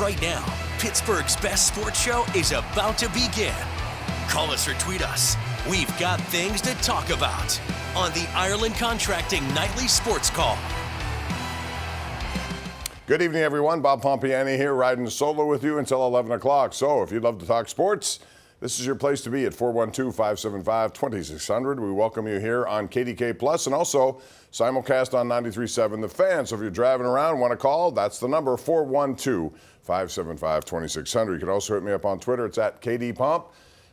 right now. Pittsburgh's best sports show is about to begin. Call us or tweet us. We've got things to talk about on the Ireland Contracting Nightly Sports Call. Good evening, everyone. Bob Pompeani here, riding solo with you until 11 o'clock. So if you'd love to talk sports, this is your place to be at 412-575-2600. We welcome you here on KDKA Plus and also simulcast on 93.7 The Fan. So if you're driving around, want to call, that's the number, 412-575-2600. You can also hit me up on Twitter. It's at KDPomp.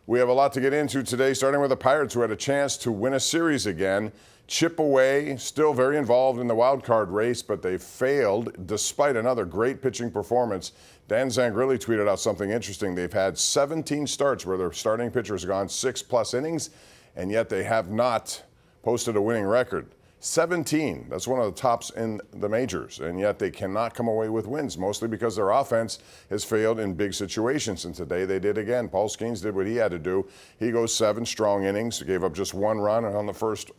We have a lot to get into today, starting with the Pirates, who had a chance to win a series again. Chip away, still very involved in the wild card race, but they failed despite another great pitching performance. Dan Zangrilli tweeted out something interesting. They've had 17 starts where their starting pitcher has gone 6+ innings, and yet they have not posted a winning record. 17, that's one of the tops in the majors, and yet they cannot come away with wins, mostly because their offense has failed in big situations, and today they did again. Paul Skenes did what he had to do. He goes 7 strong innings, gave up just 1 run on the first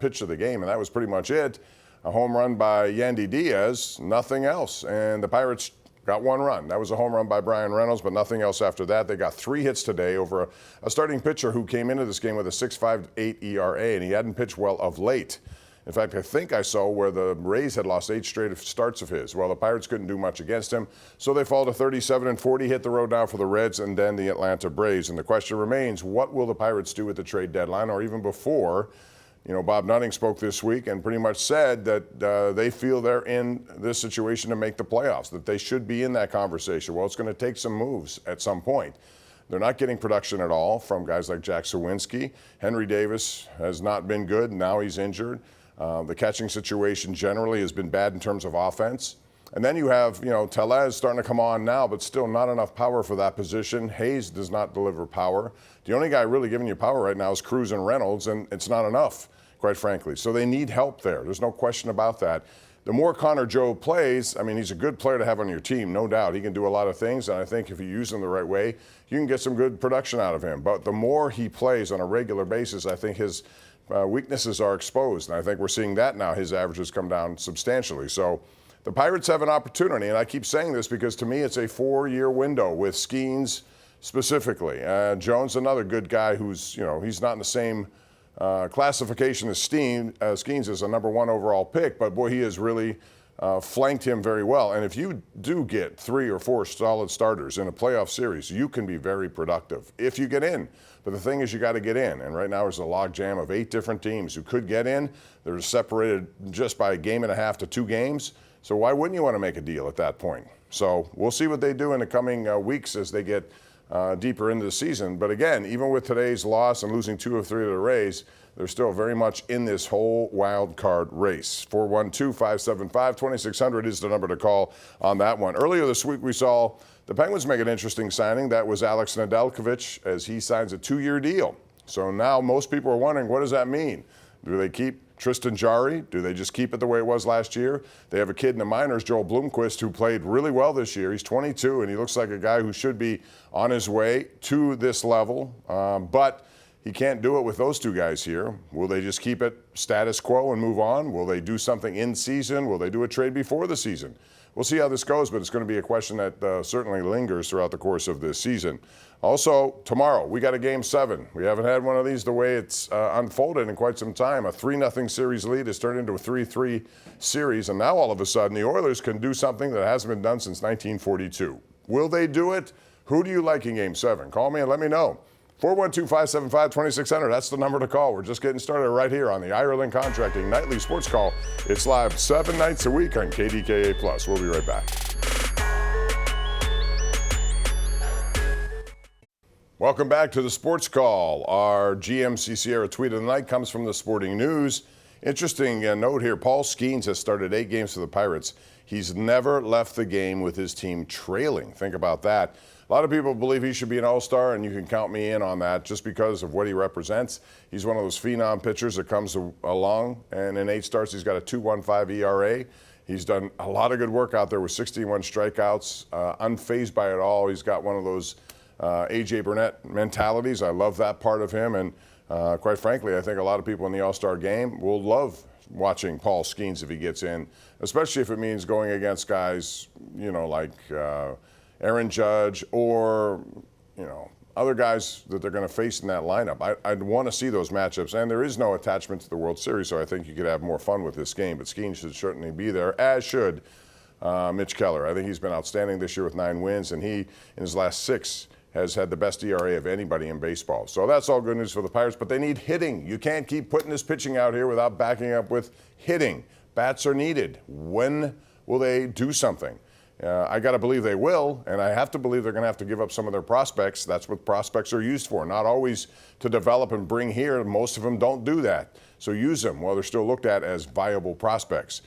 pitch of the game, and that was pretty much it. A home run by Yandy Diaz, nothing else, and the Pirates got 1 run. That was a home run by Brian Reynolds, but nothing else after that. They got 3 hits today over a starting pitcher who came into this game with a 6.58 ERA, and he hadn't pitched well of late. In fact, I think I saw where the Rays had lost 8 straight starts of his. Well, the Pirates couldn't do much against him, so they fall to 37-40, hit the road now for the Reds and then the Atlanta Braves. And the question remains, what will the Pirates do at the trade deadline or even before? You know, Bob Nutting spoke this week and pretty much said that they feel they're in this situation to make the playoffs, that they should be in that conversation. Well, it's going to take some moves at some point. They're not getting production at all from guys like Jack Sawinski. Henry Davis has not been good. Now he's injured. The catching situation generally has been bad in terms of offense. And then you have, Tellez starting to come on now, but still not enough power for that position. Hayes does not deliver power. The only guy really giving you power right now is Cruz and Reynolds, and it's not enough, quite frankly. So they need help there. There's no question about that. The more Connor Joe plays, I mean, he's a good player to have on your team, no doubt. He can do a lot of things, and I think if you use him the right way, you can get some good production out of him. But the more he plays on a regular basis, I think his weaknesses are exposed, and I think we're seeing that now. His averages come down substantially. So the Pirates have an opportunity, and I keep saying this because to me it's a 4-year window with Skenes specifically. Jones, another good guy who's, he's not in the same classification as Skenes is a number 1 overall pick, but boy, he has really flanked him very well. And if you do get 3 or 4 solid starters in a playoff series, you can be very productive if you get in. But the thing is, you got to get in. And right now there's a log jam of 8 different teams who could get in. They're separated just by 1.5 to 2 games. So why wouldn't you want to make a deal at that point? So we'll see what they do in the coming weeks as they get deeper into the season. But again, even with today's loss and losing 2 of 3 of the Rays, they're still very much in this whole wild card race. 412-575-2600 is the number to call on that one. Earlier this week, we saw the Penguins make an interesting signing. That was Alex Nedeljkovic as he signs a 2-year deal. So now most people are wondering, what does that mean? Do they keep Tristan Jarry? Do they just keep it the way it was last year? They have a kid in the minors, Joel Blomqvist, who played really well this year. He's 22, and he looks like a guy who should be on his way to this level. But he can't do it with those 2 guys here. Will they just keep it status quo and move on? Will they do something in season? Will they do a trade before the season? We'll see how this goes, but it's going to be a question that certainly lingers throughout the course of this season. Also, tomorrow, we got a Game 7. We haven't had one of these the way it's unfolded in quite some time. A 3-0 series lead has turned into a 3-3 series, and now all of a sudden the Oilers can do something that hasn't been done since 1942. Will they do it? Who do you like in Game 7? Call me and let me know. 412-575-2600. That's the number to call. We're just getting started right here on the Ireland Contracting Nightly Sports Call. It's live 7 nights a week on KDKA+. We'll be right back. Welcome back to the Sports Call. Our GMC Sierra tweet of the night comes from the Sporting News. Interesting note here. Paul Skenes has started 8 games for the Pirates. He's never left the game with his team trailing. Think about that. A lot of people believe he should be an all-star, and you can count me in on that just because of what he represents. He's one of those phenom pitchers that comes along, and in 8 starts, he's got a 2.15 ERA. He's done a lot of good work out there with 61 strikeouts, unfazed by it all. He's got one of those A.J. Burnett mentalities. I love that part of him, and quite frankly, I think a lot of people in the all-star game will love watching Paul Skenes if he gets in, especially if it means going against guys, like Aaron Judge or, other guys that they're going to face in that lineup. I'd want to see those matchups, and there is no attachment to the World Series, so I think you could have more fun with this game. But Skenes should certainly be there, as should Mitch Keller. I think he's been outstanding this year with 9 wins, and he, in his last 6, has had the best ERA of anybody in baseball. So that's all good news for the Pirates, but they need hitting. You can't keep putting this pitching out here without backing up with hitting. Bats are needed. When will they do something? I got to believe they will, and I have to believe they're going to have to give up some of their prospects. That's what prospects are used for, not always to develop and bring here. Most of them don't do that. So use them while they're still looked at as viable prospects.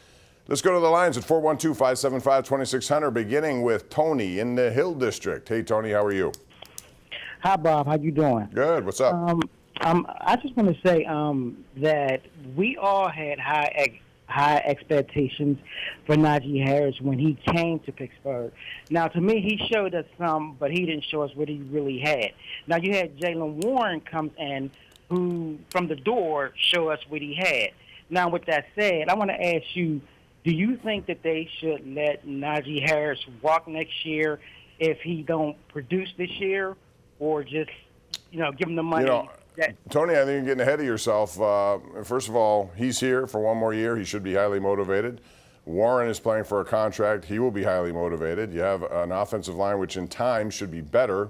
Let's go to the lines at 412-575-2600, beginning with Tony in the Hill District. Hey, Tony, how are you? Hi, Bob. How you doing? Good. What's up? I just want to say that we all had high expectations for Najee Harris when he came to Pittsburgh. Now, to me, he showed us some, but he didn't show us what he really had. Now, you had Jaylen Warren come in, who from the door show us what he had. Now, with that said, I want to ask you, do you think that they should let Najee Harris walk next year if he don't produce this year, or just, give him the money? Tony, I think you're getting ahead of yourself. First of all, he's here for one more year. He should be highly motivated. Warren is playing for a contract. He will be highly motivated. You have an offensive line which in time should be better.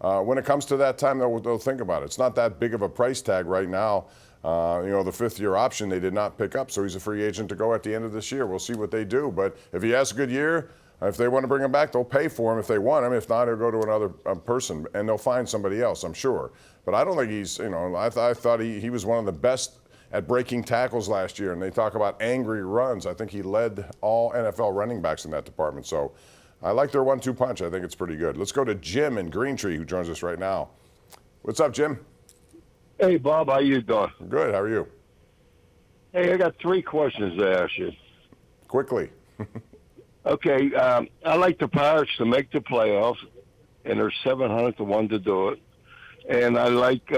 When it comes to that time, they'll think about it. It's not that big of a price tag right now. The 5th-year option they did not pick up, so he's a free agent to go at the end of this year. We'll see what they do. But if he has a good year, if they want to bring him back, they'll pay for him if they want him. If not, he'll go to another person, and they'll find somebody else, I'm sure. But I don't think he's, I thought he was one of the best at breaking tackles last year, and they talk about angry runs. I think he led all NFL running backs in that department. So I like their 1-2 punch. I think it's pretty good. Let's go to Jim in Greentree, who joins us right now. What's up, Jim? Hey, Bob, how you doing? Good. How are you? Hey, I got 3 questions to ask you. Quickly. Okay, I like the Pirates to make the playoffs, and they're 700 to 1 to do it. And I like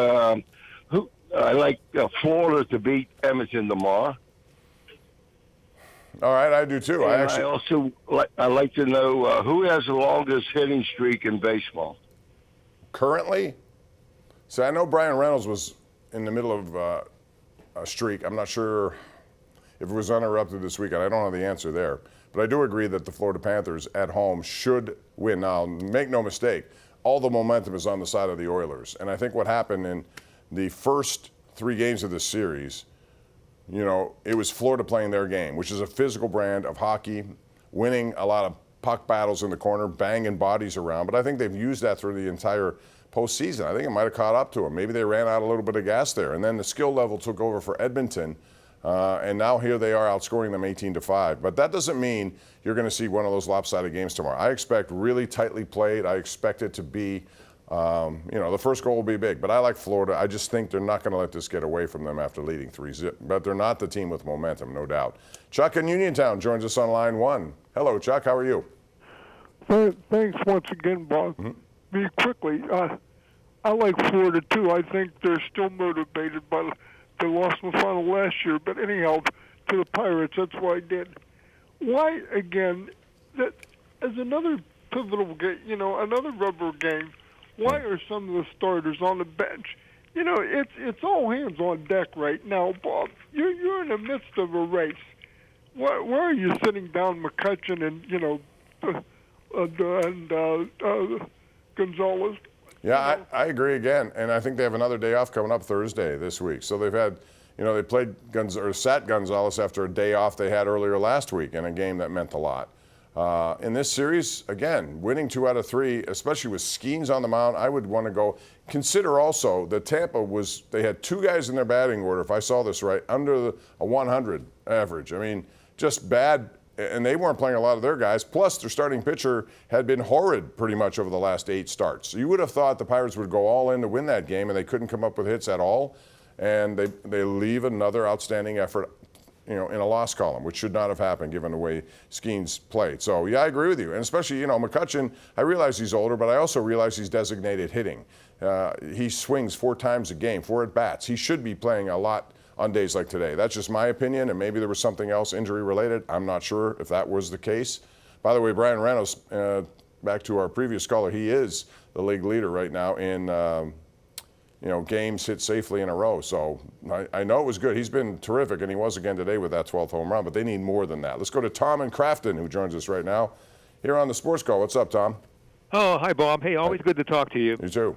Florida to beat Edmonton tomorrow. All right, I do too. And I also like to know who has the longest hitting streak in baseball. Currently? So I know Brian Reynolds was in the middle of a streak. I'm not sure if it was uninterrupted this weekend. I don't know the answer there. But I do agree that the Florida Panthers at home should win. Now, make no mistake, all the momentum is on the side of the Oilers. And I think what happened in the first 3 games of this series, it was Florida playing their game, which is a physical brand of hockey, winning a lot of puck battles in the corner, banging bodies around. But I think they've used that through the entire postseason. I think it might have caught up to them. Maybe they ran out a little bit of gas there. And then the skill level took over for Edmonton. And now here they are outscoring them 18-5. But that doesn't mean you're going to see one of those lopsided games tomorrow. I expect really tightly played. I expect it to be, the first goal will be big. But I like Florida. I just think they're not going to let this get away from them after leading 3-0. But they're not the team with momentum, no doubt. Chuck in Uniontown joins us on line 1. Hello, Chuck. How are you? Thanks once again, Bob. Me quickly, I like Florida too. I think they're still motivated by they lost in the final last year. But anyhow, to the Pirates, that's why I did. Why again? That as another pivotal game, another rubber game. Why are some of the starters on the bench? It's all hands on deck right now, Bob. You're in the midst of a race. Where are you sitting down McCutcheon and Gonzalez? Yeah, I agree again, and I think they have another day off coming up Thursday this week. So they've had, they played sat Gonzalez after a day off they had earlier last week in a game that meant a lot. In this series, again, winning 2 out of 3, especially with Skenes on the mound, I would want to go. Consider also that Tampa they had 2 guys in their batting order, if I saw this right, under a 100 average. I mean, just bad. And they weren't playing a lot of their guys. Plus, their starting pitcher had been horrid pretty much over the last 8 starts. So you would have thought the Pirates would go all in to win that game, and they couldn't come up with hits at all. And they leave another outstanding effort, in a loss column, which should not have happened given the way Skenes played. So, yeah, I agree with you. And especially, McCutcheon, I realize he's older, but I also realize he's designated hitting. He swings 4 times a game, 4 at-bats. He should be playing a lot on days like today. That's just my opinion, and maybe there was something else injury-related. I'm not sure if that was the case. By the way, Brian Reynolds back to our previous caller, he is the league leader right now in games hit safely in a row. So I know it was good. He's been terrific, and he was again today with that 12th home run, but they need more than that. Let's go to Tom in Crafton, who joins us right now here on the Sports Call. What's up, Tom? Oh, hi, Bob. Hey, always good to talk to you. You too.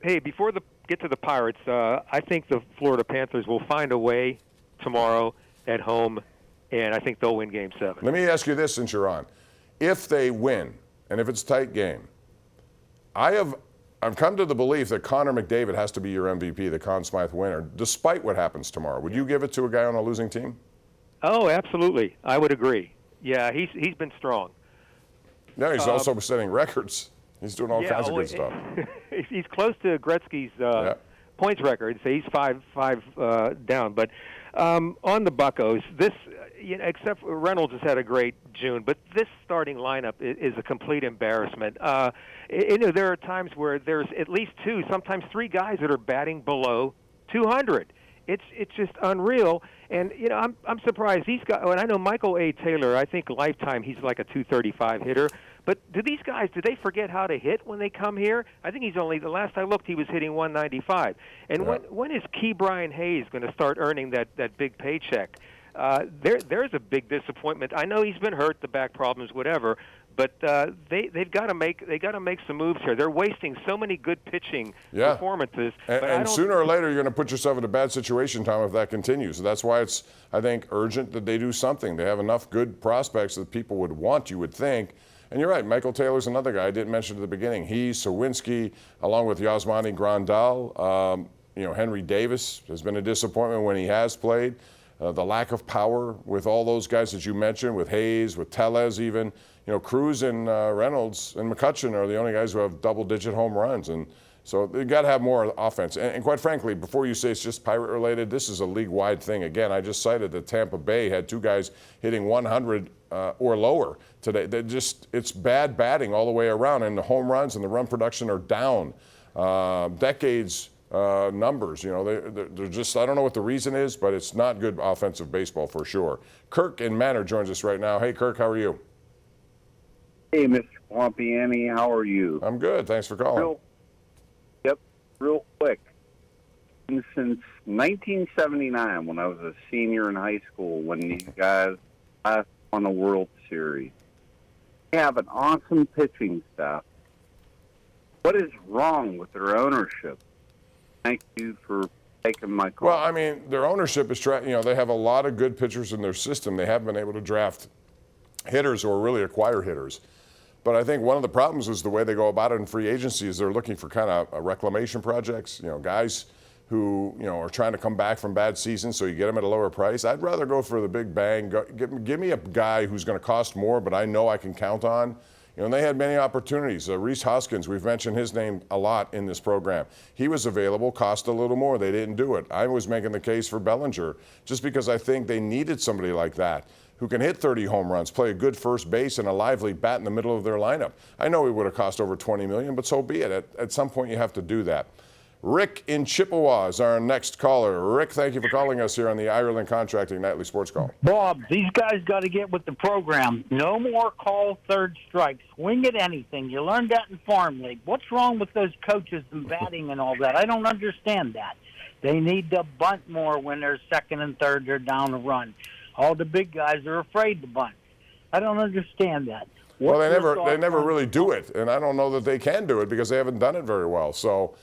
Hey, before get to the Pirates, I think the Florida Panthers will find a way tomorrow at home, and I think they'll win Game 7. Let me ask you this since you're on. If they win, and if it's a tight game, I've come to the belief that Connor McDavid has to be your MVP, the Conn Smythe winner, despite what happens tomorrow. Would you give it to a guy on a losing team? Oh, absolutely. I would agree. Yeah, he's been strong. Yeah, he's also setting records. He's doing all kinds of good stuff. He's close to Gretzky's points record, so he's five down. But on the Buccos, this, except for Reynolds has had a great June, but this starting lineup is a complete embarrassment. There are times where there's at least 2, sometimes 3 guys that are batting below 200. It's just unreal, and I'm surprised these guys. And I know Michael A. Taylor. I think lifetime he's like a 235 hitter. But do these guys, do they forget how to hit when they come here? I think he's only, the last I looked, he was hitting 195. And when is Key Brian Hayes going to start earning that big paycheck? There's a big disappointment. I know he's been hurt, the back problems, whatever. But they've got to make some moves here. They're wasting so many good pitching performances. And sooner or later, you're going to put yourself in a bad situation, Tom, if that continues. So that's why it's, I think, urgent that they do something. They have enough good prospects that people would want, you would think. And you're right, Michael Taylor's another guy I didn't mention at the beginning. He, Sawinski, along with Yasmani Grandal, Henry Davis has been a disappointment when he has played. The lack of power with all those guys that you mentioned, with Hayes, with Tellez even. Cruz and Reynolds and McCutcheon are the only guys who have double-digit home runs. And so they've got to have more offense. And quite frankly, before you say it's just Pirate-related, this is a league-wide thing. Again, I just cited that Tampa Bay had 2 guys hitting 100 or lower today. It's bad batting all the way around, and the home runs and the run production are down. Decades numbers, they're just, I don't know what the reason is, but it's not good offensive baseball for sure. Kirk in Manor joins us right now. Hey, Kirk, how are you? Hey, Mr. Pompeani, how are you? I'm good. Thanks for calling. Real quick. Since 1979, when I was a senior in high school, when these guys won the World Series, they have an awesome pitching staff. What is wrong with their ownership? Thank you for taking my call. Well, I mean, their ownership is they have a lot of good pitchers in their system. They haven't been able to draft hitters or really acquire hitters. But I think one of the problems is the way they go about it in free agency is they're looking for kind of reclamation projects, guys who, are trying to come back from bad seasons, so you get them at a lower price. I'd rather go for the big bang. Give me a guy who's going to cost more, but I know I can count on. And they had many opportunities. Rhys Hoskins, we've mentioned his name a lot in this program. He was available, cost a little more. They didn't do it. I was making the case for Bellinger just because I think they needed somebody like that who can hit 30 home runs, play a good first base, and a lively bat in the middle of their lineup. I know he would have cost over $20 million, but so be it. At some point, you have to do that. Rick in Chippewa is our next caller. Rick, thank you for calling us here on the Ireland Contracting Nightly Sports Call. Bob, these guys got to get with the program. No more call third strike. Swing at anything. You learned that in Farm League. What's wrong with those coaches and batting and all that? I don't understand that. They need to bunt more when they're second and third. They're down a run. All the big guys are afraid to bunt. I don't understand that. Well, they never really do it, and I don't know that they can do it because they haven't done it very well. So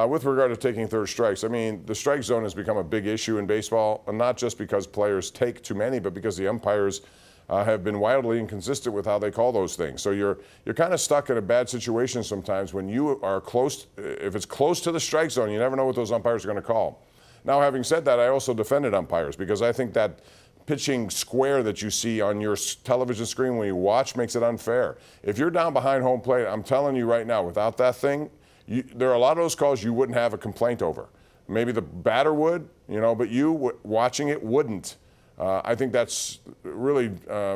with regard to taking third strikes, I mean, the strike zone has become a big issue in baseball, and not just because players take too many, but because the umpires have been wildly inconsistent with how they call those things. So you're kind of stuck in a bad situation sometimes when you are close. If it's close to the strike zone, you never know what those umpires are going to call. Now, having said that, I also defended umpires because I think that pitching square that you see on your television screen when you watch makes it unfair. If you're down behind home plate, I'm telling you right now, without that thing, there are a lot of those calls you wouldn't have a complaint over. Maybe the batter would, but you watching it wouldn't. I think that's really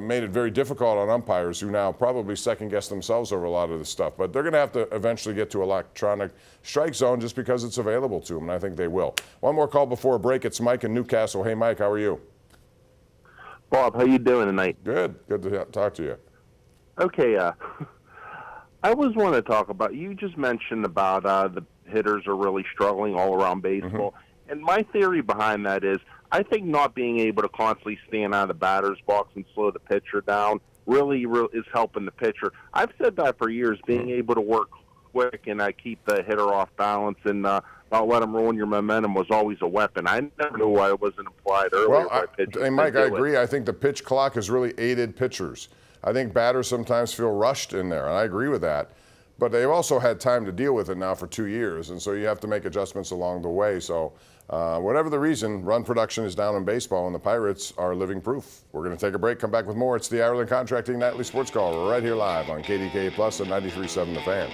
made it very difficult on umpires who now probably second-guess themselves over a lot of this stuff. But they're going to have to eventually get to electronic strike zone just because it's available to them, and I think they will. One more call before a break. It's Mike in Newcastle. Hey, Mike, how are you? Bob, how you doing tonight? Good. Good to talk to you. Okay. I was want to talk about, you just mentioned about the hitters are really struggling all around baseball. And my theory behind that is I think not being able to constantly stand out of the batter's box and slow the pitcher down really is helping the pitcher. I've said that for years, being able to work quick and keep the hitter off balance and not let him ruin your momentum was always a weapon. I never knew why it wasn't applied earlier by pitchers. Hey, Mike, I agree. I think the pitch clock has really aided pitchers. I think batters sometimes feel rushed in there, and I agree with that. But they've also had time to deal with it now for 2 years, and so you have to make adjustments along the way. So whatever the reason, run production is down in baseball, and the Pirates are living proof. We're going to take a break, come back with more. It's the Ireland Contracting Nightly Sports Call. We're right here live on KDKA Plus and 93.7 The Fan.